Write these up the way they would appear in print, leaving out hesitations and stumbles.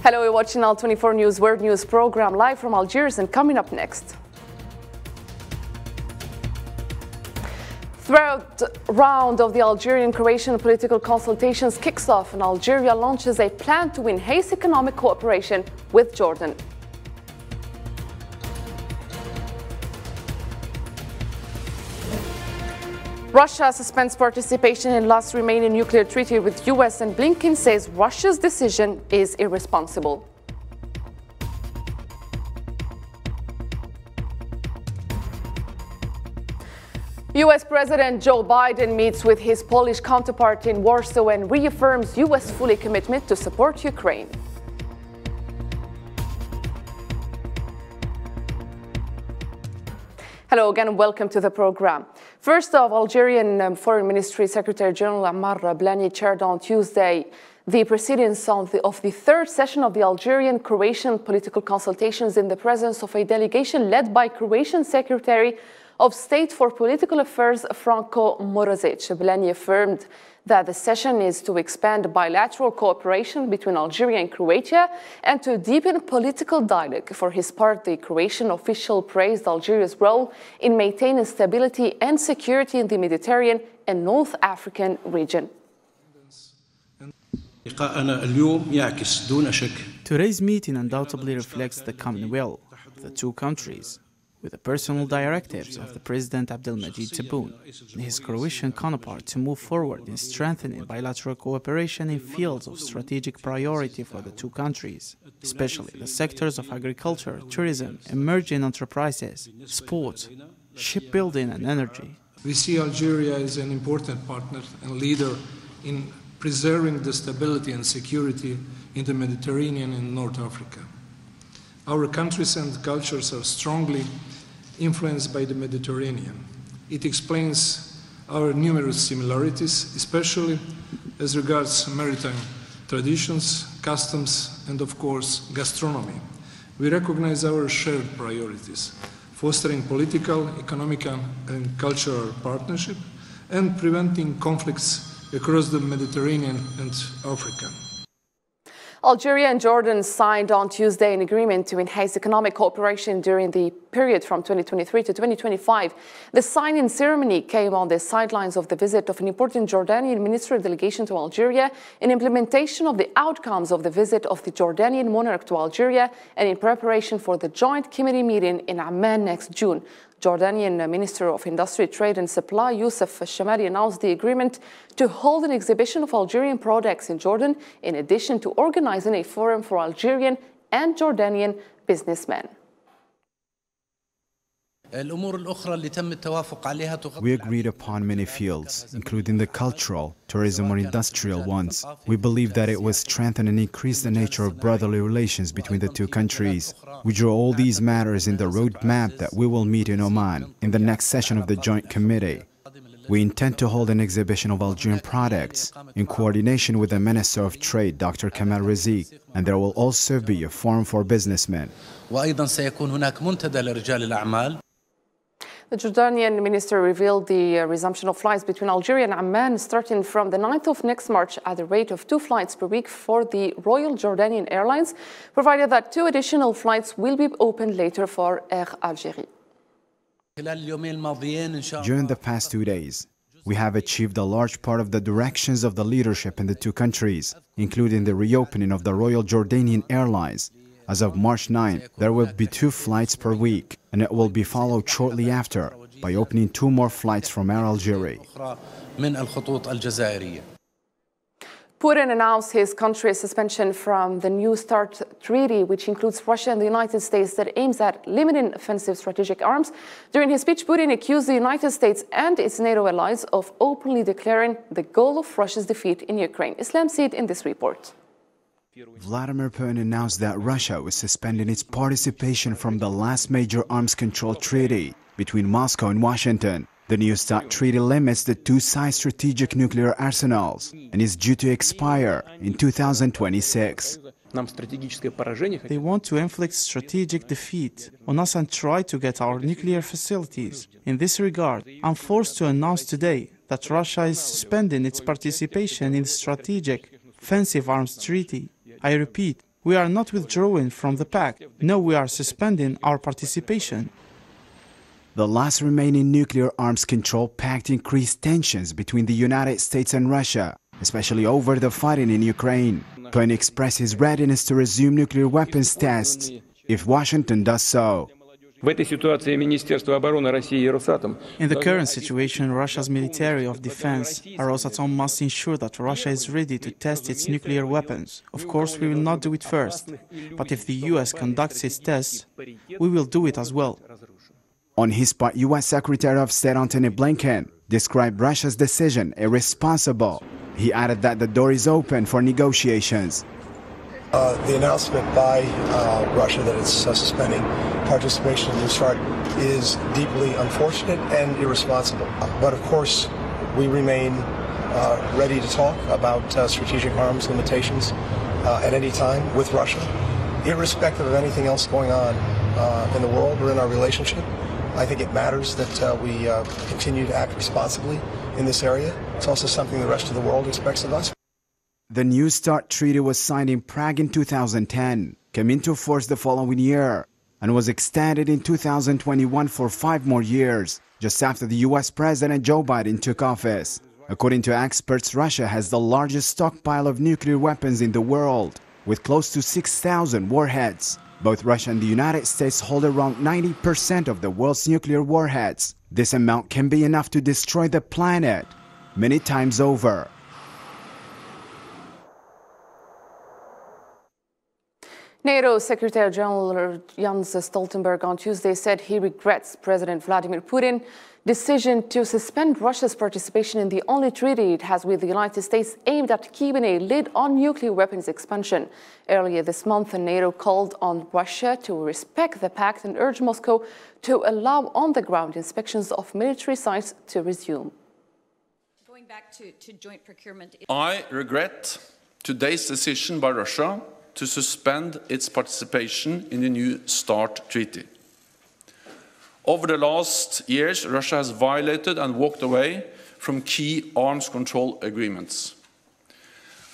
Hello, you're watching Al24 News World News program live from Algiers, and coming up next. Third round of the Algerian-Croatian political consultations kicks off, and Algeria launches a plan to enhance economic cooperation with Jordan. Russia suspends participation in last remaining nuclear treaty with US, and Blinken says Russia's decision is irresponsible. US President Joe Biden meets with his Polish counterpart in Warsaw and reaffirms US fully commitment to support Ukraine. Hello again and welcome to the program. First off, Algerian Foreign Ministry Secretary General Ammar Blani chaired on Tuesday the proceedings of the third session of the Algerian-Croatian political consultations in the presence of a delegation led by Croatian Secretary of State for Political Affairs Franco Morozic. Blani affirmed that the session is to expand bilateral cooperation between Algeria and Croatia and to deepen political dialogue. For his part, the Croatian official praised Algeria's role in maintaining stability and security in the Mediterranean and North African region. Today's meeting undoubtedly reflects the common will of the two countries, with the personal directives of the President Abdelmajid Tebboune and his Croatian counterpart to move forward in strengthening bilateral cooperation in fields of strategic priority for the two countries, especially the sectors of agriculture, tourism, emerging enterprises, sport, shipbuilding and energy. We see Algeria as an important partner and leader in preserving the stability and security in the Mediterranean and North Africa. Our countries and cultures are strongly influenced by the Mediterranean. It explains our numerous similarities, especially as regards maritime traditions, customs, and of course, gastronomy. We recognize our shared priorities, fostering political, economic, and cultural partnership, and preventing conflicts across the Mediterranean and Africa. Algeria and Jordan signed on Tuesday an agreement to enhance economic cooperation during the period from 2023 to 2025. The signing ceremony came on the sidelines of the visit of an important Jordanian ministerial delegation to Algeria, in implementation of the outcomes of the visit of the Jordanian monarch to Algeria, and in preparation for the joint committee meeting in Amman next June. Jordanian Minister of Industry, Trade and Supply, Youssef Shamari, announced the agreement to hold an exhibition of Algerian products in Jordan, in addition to organizing a forum for Algerian and Jordanian businessmen. We agreed upon many fields, including the cultural, tourism or industrial ones. We believe that it will strengthen and increase the nature of brotherly relations between the two countries. We drew all these matters in the roadmap that we will meet in Oman in the next session of the Joint Committee. We intend to hold an exhibition of Algerian products in coordination with the Minister of Trade, Dr. Kamal Razik, and there will also be a forum for businessmen. The Jordanian minister revealed the resumption of flights between Algeria and Amman starting from the 9th of next March at the rate of 2 flights per week for the Royal Jordanian Airlines, provided that 2 additional flights will be opened later for Air Algérie. During the past 2 days, we have achieved a large part of the directions of the leadership in the two countries, including the reopening of the Royal Jordanian Airlines. As of March 9th, there will be 2 flights per week, and it will be followed shortly after by opening 2 more flights from Air Algerie. Putin announced his country's suspension from the New START treaty, which includes Russia and the United States, that aims at limiting offensive strategic arms. During his speech, Putin accused the United States and its NATO allies of openly declaring the goal of Russia's defeat in Ukraine. Islam Seed in this report. Vladimir Putin announced that Russia was suspending its participation from the last major arms control treaty between Moscow and Washington. The New START treaty limits the two sides' strategic nuclear arsenals and is due to expire in 2026. They want to inflict strategic defeat on us and try to get our nuclear facilities. In this regard, I'm forced to announce today that Russia is suspending its participation in the strategic offensive arms treaty. I repeat, We are not withdrawing from the pact. No, we are suspending our participation. The last remaining nuclear arms control pact increased tensions between the United States and Russia, especially over the fighting in Ukraine. Putin expressed his readiness to resume nuclear weapons tests if Washington does so. In the current situation, Russia's Ministry of Defense, Rosatom, must ensure that Russia is ready to test its nuclear weapons. Of course, we will not do it first, but if the US conducts its tests, we will do it as well. On his part, US Secretary of State Antony Blinken described Russia's decision irresponsible. He added that the door is open for negotiations. The announcement by Russia that it's suspending participation in New START is deeply unfortunate and irresponsible. But of course, we remain ready to talk about strategic arms limitations at any time with Russia, irrespective of anything else going on in the world or in our relationship. I think it matters that we continue to act responsibly in this area. It's also something the rest of the world expects of us. The New START Treaty was signed in Prague in 2010, came into force the following year, and was extended in 2021 for 5 more years, just after the US President Joe Biden took office. According to experts, Russia has the largest stockpile of nuclear weapons in the world, with close to 6,000 warheads. Both Russia and the United States hold around 90% of the world's nuclear warheads. This amount can be enough to destroy the planet many times over. NATO Secretary General Jens Stoltenberg on Tuesday said he regrets President Vladimir Putin's decision to suspend Russia's participation in the only treaty it has with the United States aimed at keeping a lid on nuclear weapons expansion. Earlier this month, NATO called on Russia to respect the pact and urged Moscow to allow on-the-ground inspections of military sites to resume. Going back to joint procurement. I regret today's decision by Russia to suspend its participation in the New START treaty. Over the last years, Russia has violated and walked away from key arms control agreements.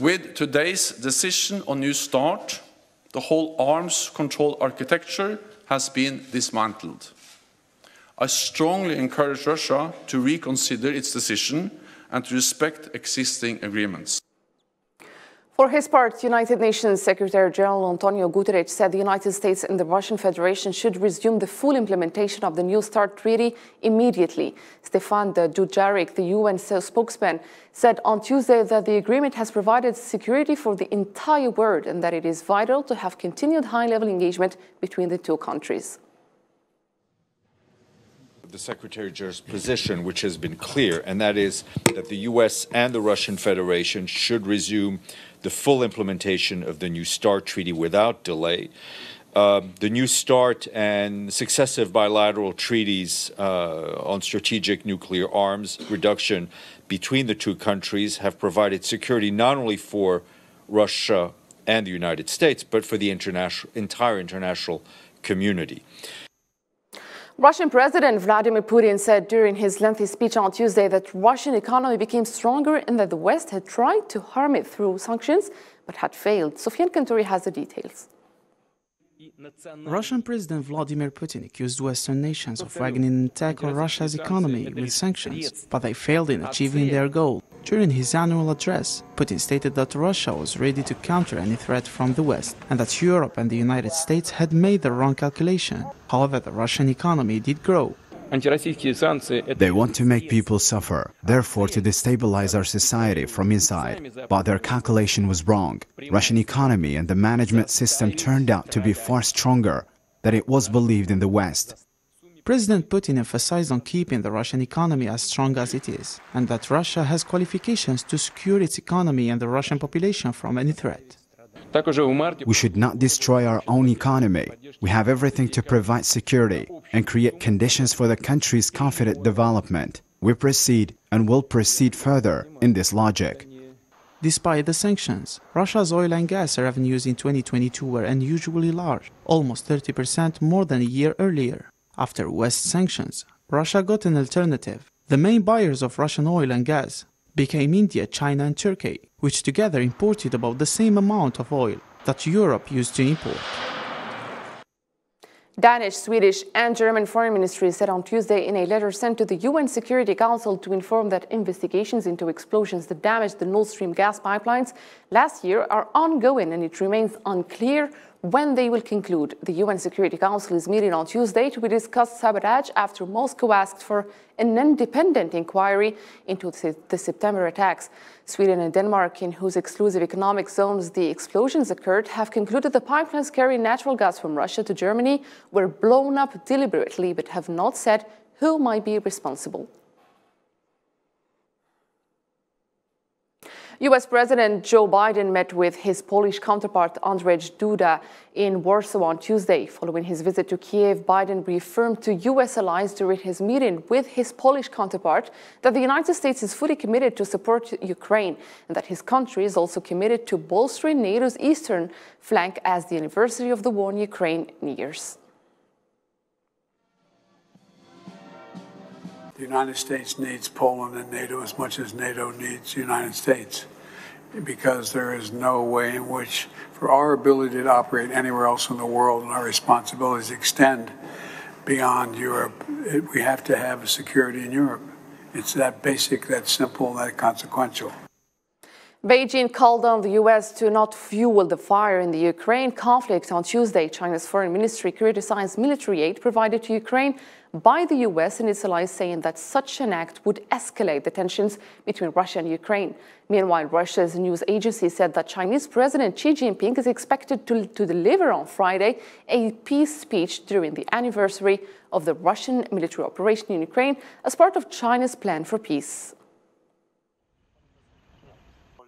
With today's decision on New START, the whole arms control architecture has been dismantled. I strongly encourage Russia to reconsider its decision and to respect existing agreements. For his part, United Nations Secretary General Antonio Guterres said the United States and the Russian Federation should resume the full implementation of the New START treaty immediately. Stefan Dujarric, the UN spokesman, said on Tuesday that the agreement has provided security for the entire world and that it is vital to have continued high-level engagement between the two countries. The Secretary General's position, which has been clear, and that is that the US and the Russian Federation should resume the full implementation of the New START treaty without delay. The New START and successive bilateral treaties on strategic nuclear arms reduction between the two countries have provided security not only for Russia and the United States, but for the entire international community. Russian President Vladimir Putin said during his lengthy speech on Tuesday that Russian economy became stronger and that the West had tried to harm it through sanctions but had failed. Sofiane Kantouri has the details. Russian President Vladimir Putin accused Western nations of waging an attack on Russia's economy with sanctions, but they failed in achieving their goal. During his annual address, Putin stated that Russia was ready to counter any threat from the West and that Europe and the United States had made the wrong calculation. However, the Russian economy did grow. They want to make people suffer, therefore to destabilize our society from inside. But their calculation was wrong. Russian economy and the management system turned out to be far stronger than it was believed in the West. President Putin emphasized on keeping the Russian economy as strong as it is, and that Russia has qualifications to secure its economy and the Russian population from any threat. We should not destroy our own economy. We have everything to provide security and create conditions for the country's confident development. We proceed and will proceed further in this logic. Despite the sanctions, Russia's oil and gas revenues in 2022 were unusually large, almost 30% more than a year earlier. After West sanctions, Russia got an alternative. The main buyers of Russian oil and gas became India, China and Turkey, which together imported about the same amount of oil. that Europe used to import. Danish, Swedish and German foreign ministries said on Tuesday in a letter sent to the UN Security Council to inform that investigations into explosions that damaged the Nord Stream gas pipelines last year are ongoing and it remains unclear when they will conclude. The UN Security Council is meeting on Tuesday to discuss sabotage after Moscow asked for an independent inquiry into the September attacks. Sweden and Denmark, in whose exclusive economic zones the explosions occurred, have concluded the pipelines carrying natural gas from Russia to Germany were blown up deliberately, but have not said who might be responsible. US President Joe Biden met with his Polish counterpart Andrzej Duda in Warsaw on Tuesday. Following his visit to Kiev, Biden reaffirmed to US allies during his meeting with his Polish counterpart that the United States is fully committed to support Ukraine and that his country is also committed to bolstering NATO's eastern flank as the anniversary of the war in Ukraine nears. The United States needs Poland and NATO as much as NATO needs the United States, because there is no way in which, for our ability to operate anywhere else in the world and our responsibilities extend beyond Europe, we have to have security in Europe. It's that basic, that simple, that consequential. Beijing called on the U.S. to not fuel the fire in the Ukraine conflict on Tuesday. China's foreign ministry criticized military aid provided to Ukraine by the U.S. and its allies, saying that such an act would escalate the tensions between Russia and Ukraine. Meanwhile, Russia's news agency said that Chinese President Xi Jinping is expected to deliver on Friday a peace speech during the anniversary of the Russian military operation in Ukraine as part of China's plan for peace.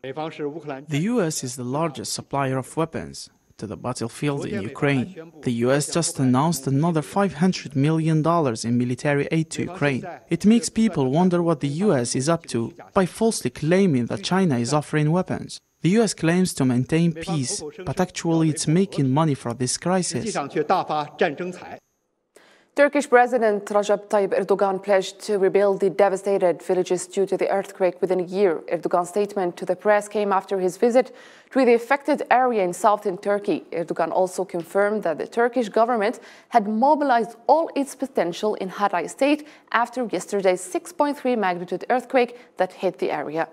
The U.S. is the largest supplier of weapons to the battlefield in Ukraine. The U.S. just announced another $500 million in military aid to Ukraine. It makes people wonder what the U.S. is up to by falsely claiming that China is offering weapons. The U.S. claims to maintain peace, but actually it's making money for this crisis. Turkish President Recep Tayyip Erdogan pledged to rebuild the devastated villages due to the earthquake within a year. Erdogan's statement to the press came after his visit to the affected area in southern Turkey. Erdogan also confirmed that the Turkish government had mobilized all its potential in Hatay state after yesterday's 6.3 magnitude earthquake that hit the area.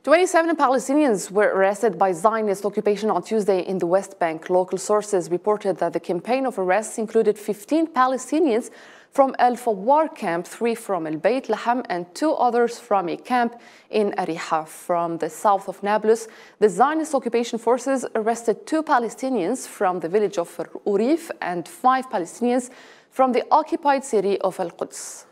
"27 Palestinians were arrested by Zionist occupation on Tuesday in the West Bank. Local sources reported that the campaign of arrests included 15 Palestinians from Al Fawar camp, 3 from Al Beit Laham, and 2 others from a camp in Ariha. From the south of Nablus, the Zionist occupation forces arrested 2 Palestinians from the village of Urif and 5 Palestinians from the occupied city of Al Quds.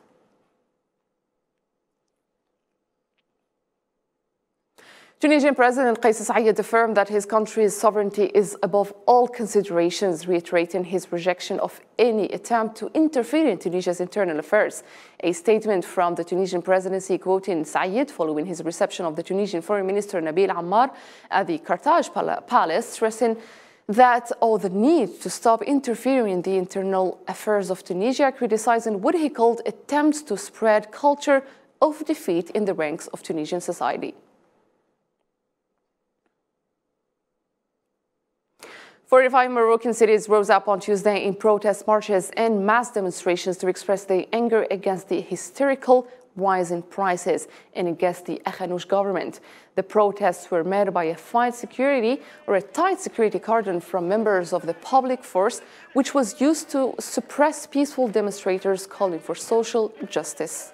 Tunisian President Kais Saied affirmed that his country's sovereignty is above all considerations, reiterating his rejection of any attempt to interfere in Tunisia's internal affairs. A statement from the Tunisian presidency quoting Saied following his reception of the Tunisian Foreign Minister Nabil Ammar at the Carthage Palace, stressing that the need to stop interfering in the internal affairs of Tunisia, criticizing what he called attempts to spread culture of defeat in the ranks of Tunisian society. 45 Moroccan cities rose up on Tuesday in protest marches and mass demonstrations to express their anger against the hysterical rise in prices and against the Akhanouch government. The protests were met by a tight security cordon from members of the public force, which was used to suppress peaceful demonstrators calling for social justice.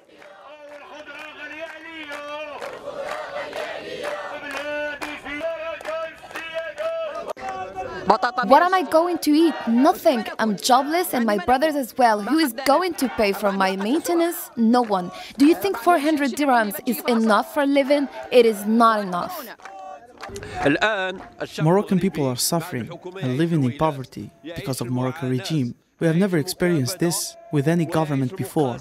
What am I going to eat? Nothing. I'm jobless and my brothers as well. Who is going to pay for my maintenance? No one. Do you think 400 dirhams is enough for living? It is not enough. Moroccan people are suffering and living in poverty because of Moroccan regime. We have never experienced this with any government before.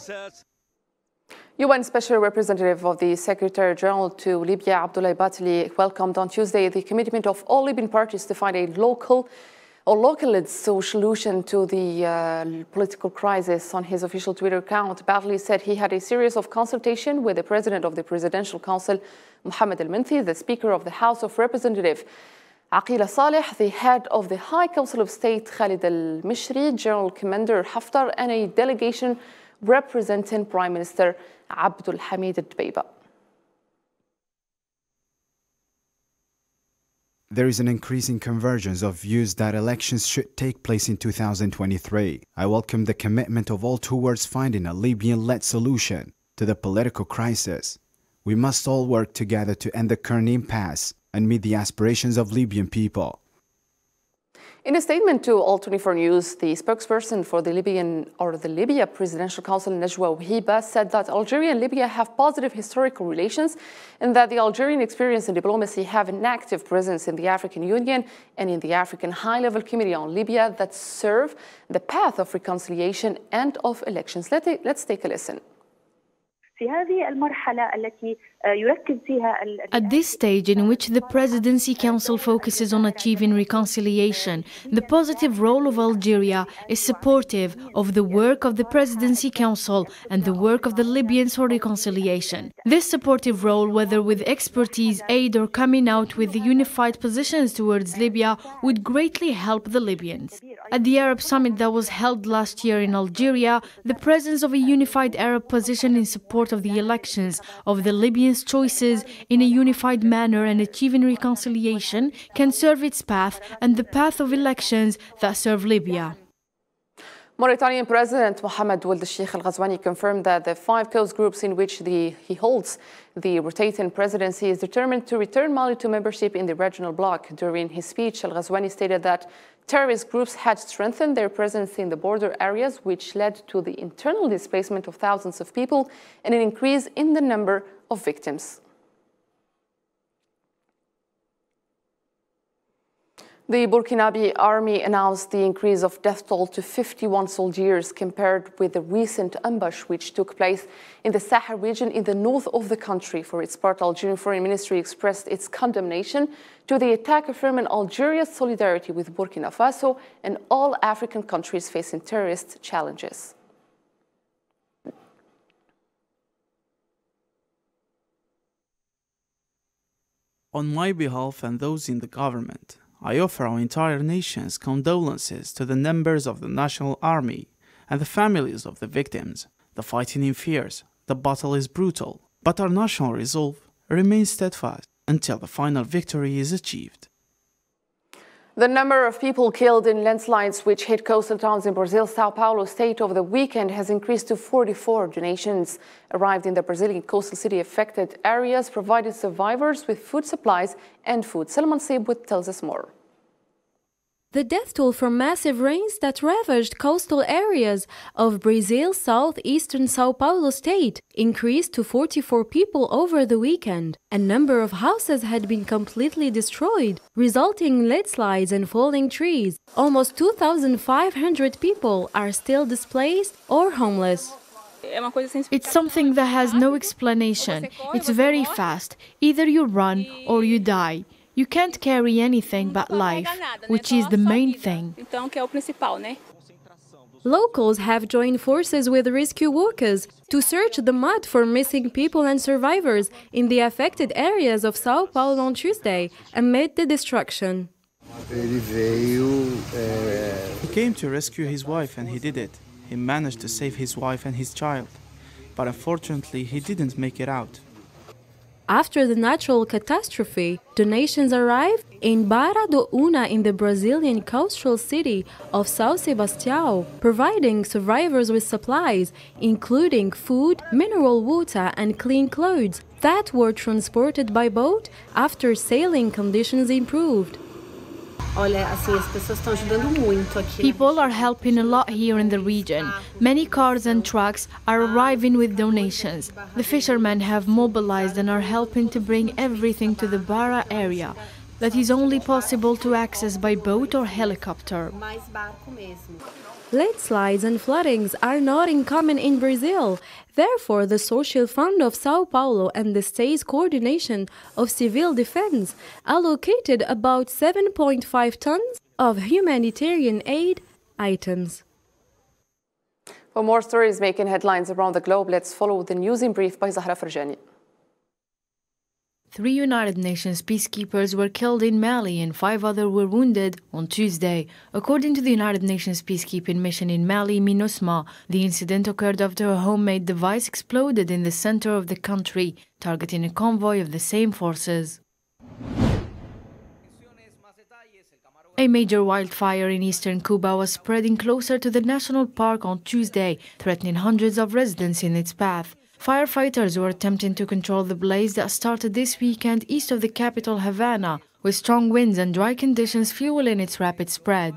UN Special Representative of the Secretary General to Libya, Abdoulaye Batli, welcomed on Tuesday the commitment of all Libyan parties to find a a local solution to the political crisis. On his official Twitter account, Badli said he had a series of consultation with the president of the Presidential Council, Mohammed al-Menthi, the Speaker of the House of Representatives, Aqila Saleh, the head of the High Council of State, Khalid al-Mishri, General Commander Haftar, and a delegation representing Prime Minister Abdul Hamid al-Dbeiba. There is an increasing convergence of views that elections should take place in 2023. I welcome the commitment of all towards finding a Libyan-led solution to the political crisis. We must all work together to end the current impasse and meet the aspirations of Libyan people. In a statement to All 24 News, the spokesperson for the Libya Presidential Council, Najwa Wahiba, said that Algeria and Libya have positive historical relations and that the Algerian experience in diplomacy have an active presence in the African Union and in the African High-Level Committee on Libya that serve the path of reconciliation and of elections. Let's take a listen. At this stage in which the Presidency Council focuses on achieving reconciliation, the positive role of Algeria is supportive of the work of the Presidency Council and the work of the Libyans for reconciliation. This supportive role, whether with expertise, aid or coming out with the unified positions towards Libya, would greatly help the Libyans. At the Arab Summit that was held last year in Algeria, the presence of a unified Arab position in support of the elections of the Libyans' choices in a unified manner and achieving reconciliation can serve its path and the path of elections that serve Libya. Mauritanian President Mohamed Ould Sheikh Al Ghazouani confirmed that the 5 coast groups in which he holds the rotating presidency is determined to return Mali to membership in the regional bloc. During his speech, Al Ghazouani stated that terrorist groups had strengthened their presence in the border areas, which led to the internal displacement of thousands of people and an increase in the number of victims. The Burkinabe army announced the increase of death toll to 51 soldiers compared with the recent ambush which took place in the Sahel region in the north of the country. For its part, Algerian Foreign Ministry expressed its condemnation to the attack, affirming Algeria's solidarity with Burkina Faso and all African countries facing terrorist challenges. On my behalf and those in the government, I offer our entire nation's condolences to the members of the National Army and the families of the victims. The fighting is fierce, the battle is brutal, but our national resolve remains steadfast until the final victory is achieved. The number of people killed in landslides which hit coastal towns in Brazil's Sao Paulo state over the weekend has increased to 44. Donations arrived in the Brazilian coastal city affected areas, provided survivors with food supplies and food. Salman Sibwit tells us more. The death toll from massive rains that ravaged coastal areas of Brazil's southeastern Sao Paulo state increased to 44 people over the weekend. A number of houses had been completely destroyed, resulting in landslides and falling trees. Almost 2,500 people are still displaced or homeless. It's something that has no explanation. It's very fast. Either you run or you die. You can't carry anything but life, which is the main thing. Locals have joined forces with rescue workers to search the mud for missing people and survivors in the affected areas of Sao Paulo on Tuesday amid the destruction. He came to rescue his wife and he did it. He managed to save his wife and his child, but unfortunately he didn't make it out. After the natural catastrophe, donations arrived in Barra do Una in the Brazilian coastal city of São Sebastião, providing survivors with supplies, including food, mineral water and clean clothes that were transported by boat after sailing conditions improved. People are helping a lot here in the region. Many cars and trucks are arriving with donations. The fishermen have mobilized and are helping to bring everything to the Barra area that is only possible to access by boat or helicopter. Landslides and floodings are not uncommon in Brazil. Therefore, the Social Fund of Sao Paulo and the state's coordination of civil defense allocated about 7.5 tons of humanitarian aid items. For more stories making headlines around the globe, let's follow the news in brief by Zahra Farjani. 3 United Nations peacekeepers were killed in Mali and 5 others were wounded on Tuesday. According to the United Nations peacekeeping mission in Mali, MINUSMA, the incident occurred after a homemade device exploded in the center of the country, targeting a convoy of the same forces. A major wildfire in eastern Cuba was spreading closer to the national park on Tuesday, threatening hundreds of residents in its path. Firefighters were attempting to control the blaze that started this weekend east of the capital, Havana, with strong winds and dry conditions fueling its rapid spread.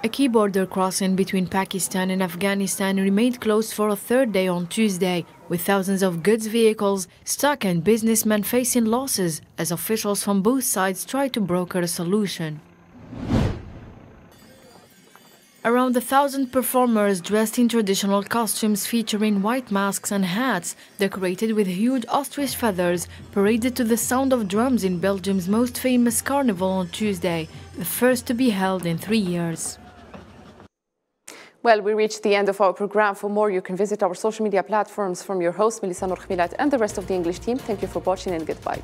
A key border crossing between Pakistan and Afghanistan remained closed for a third day on Tuesday, with thousands of goods vehicles stuck and businessmen facing losses as officials from both sides tried to broker a solution. Around 1,000 performers dressed in traditional costumes featuring white masks and hats decorated with huge ostrich feathers paraded to the sound of drums in Belgium's most famous carnival on Tuesday, the first to be held in 3 years. Well, we reached the end of our program. For more, you can visit our social media platforms. From your host, Melissa Nourkhmilat, and the rest of the English team, thank you for watching and goodbye.